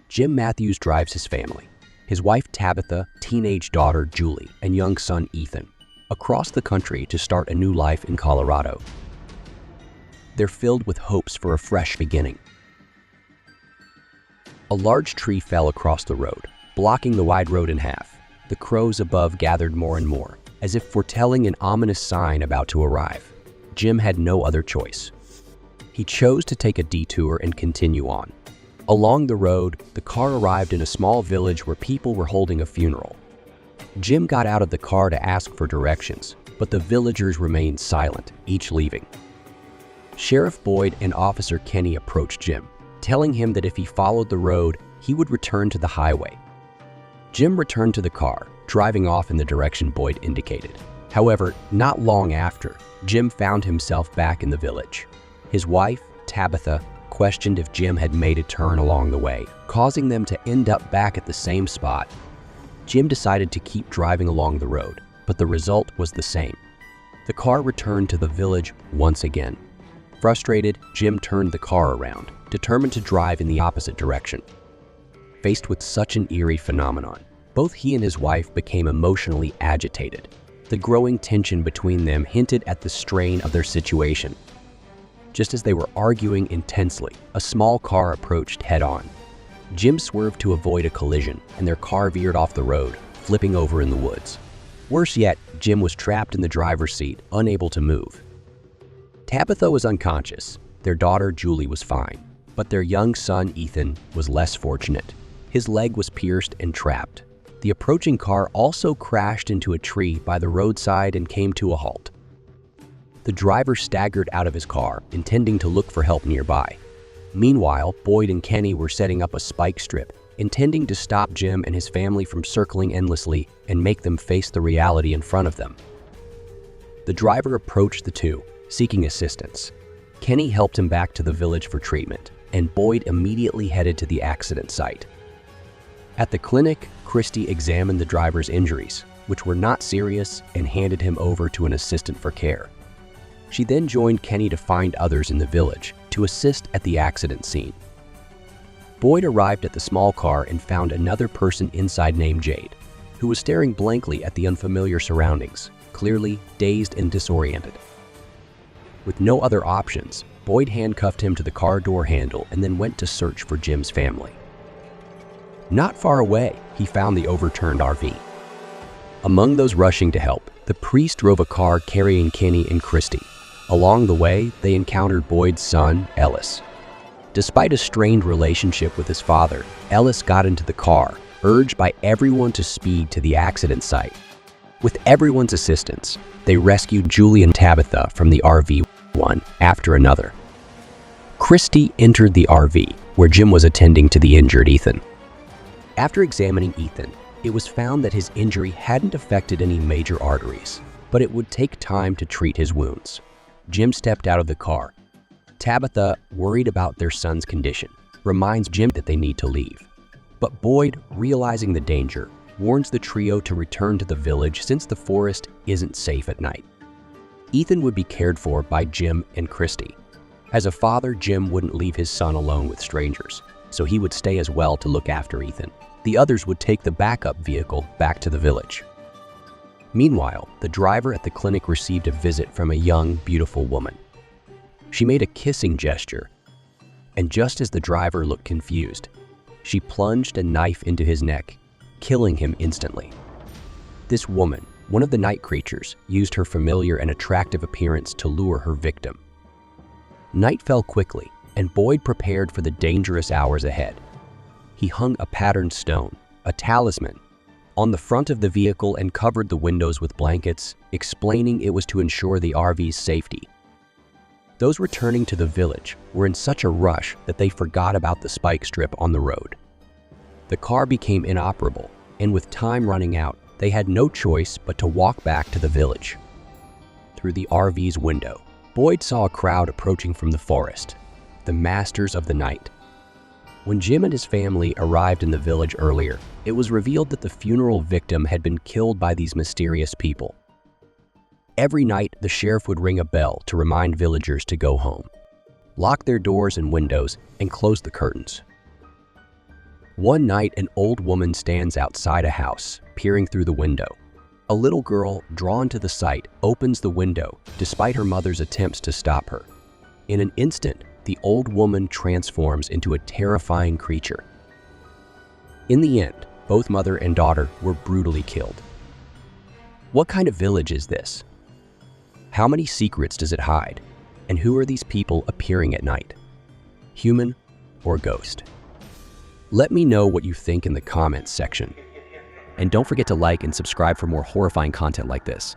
Jim Matthews drives his family, his wife Tabitha, teenage daughter Julie, and young son Ethan, across the country to start a new life in Colorado. They're filled with hopes for a fresh beginning. A large tree fell across the road, blocking the wide road in half. The crows above gathered more and more, as if foretelling an ominous sign about to arrive. Jim had no other choice. He chose to take a detour and continue on. Along the road, the car arrived in a small village where people were holding a funeral. Jim got out of the car to ask for directions, but the villagers remained silent, each leaving. Sheriff Boyd and Officer Kenny approached Jim, telling him that if he followed the road, he would return to the highway. Jim returned to the car, driving off in the direction Boyd indicated. However, not long after, Jim found himself back in the village. His wife, Tabitha, questioned if Jim had made a turn along the way, causing them to end up back at the same spot. Jim decided to keep driving along the road, but the result was the same. The car returned to the village once again. Frustrated, Jim turned the car around, determined to drive in the opposite direction. Faced with such an eerie phenomenon, both he and his wife became emotionally agitated. The growing tension between them hinted at the strain of their situation. Just as they were arguing intensely, a small car approached head-on. Jim swerved to avoid a collision, and their car veered off the road, flipping over in the woods. Worse yet, Jim was trapped in the driver's seat, unable to move. Tabitha was unconscious. Their daughter, Julie, was fine, but their young son, Ethan, was less fortunate. His leg was pierced and trapped. The approaching car also crashed into a tree by the roadside and came to a halt. The driver staggered out of his car, intending to look for help nearby. Meanwhile, Boyd and Kenny were setting up a spike strip, intending to stop Jim and his family from circling endlessly and make them face the reality in front of them. The driver approached the two, seeking assistance. Kenny helped him back to the village for treatment, and Boyd immediately headed to the accident site. At the clinic, Christy examined the driver's injuries, which were not serious, and handed him over to an assistant for care. She then joined Kenny to find others in the village to assist at the accident scene. Boyd arrived at the small car and found another person inside named Jade, who was staring blankly at the unfamiliar surroundings, clearly dazed and disoriented. With no other options, Boyd handcuffed him to the car door handle and then went to search for Jim's family. Not far away, he found the overturned RV. Among those rushing to help, the priest drove a car carrying Kenny and Christy. Along the way, they encountered Boyd's son, Ellis. Despite a strained relationship with his father, Ellis got into the car, urged by everyone to speed to the accident site. With everyone's assistance, they rescued Julie and Tabitha from the RV one after another. Christy entered the RV, where Jim was attending to the injured Ethan. After examining Ethan, it was found that his injury hadn't affected any major arteries, but it would take time to treat his wounds. Jim stepped out of the car. Tabitha, worried about their son's condition, reminds Jim that they need to leave. But Boyd, realizing the danger, warns the trio to return to the village since the forest isn't safe at night. Ethan would be cared for by Jim and Christy. As a father, Jim wouldn't leave his son alone with strangers, so he would stay as well to look after Ethan. The others would take the backup vehicle back to the village. Meanwhile, the driver at the clinic received a visit from a young, beautiful woman. She made a kissing gesture, and just as the driver looked confused, she plunged a knife into his neck, killing him instantly. This woman, one of the night creatures, used her familiar and attractive appearance to lure her victim. Night fell quickly, and Boyd prepared for the dangerous hours ahead. He hung a patterned stone, a talisman, on the front of the vehicle and covered the windows with blankets, explaining it was to ensure the RV's safety. Those returning to the village were in such a rush that they forgot about the spike strip on the road. The car became inoperable, and with time running out, they had no choice but to walk back to the village. Through the RV's window, Boyd saw a crowd approaching from the forest, the masters of the night. When Jim and his family arrived in the village earlier, it was revealed that the funeral victim had been killed by these mysterious people. Every night, the sheriff would ring a bell to remind villagers to go home. locked their doors and windows, and closed the curtains. One night, an old woman stands outside a house, peering through the window. A little girl, drawn to the sight, opens the window, despite her mother's attempts to stop her. In an instant, the old woman transforms into a terrifying creature. In the end, both mother and daughter were brutally killed. What kind of village is this? How many secrets does it hide? And who are these people appearing at night? Human or ghost? Let me know what you think in the comments section. And don't forget to like and subscribe for more horrifying content like this.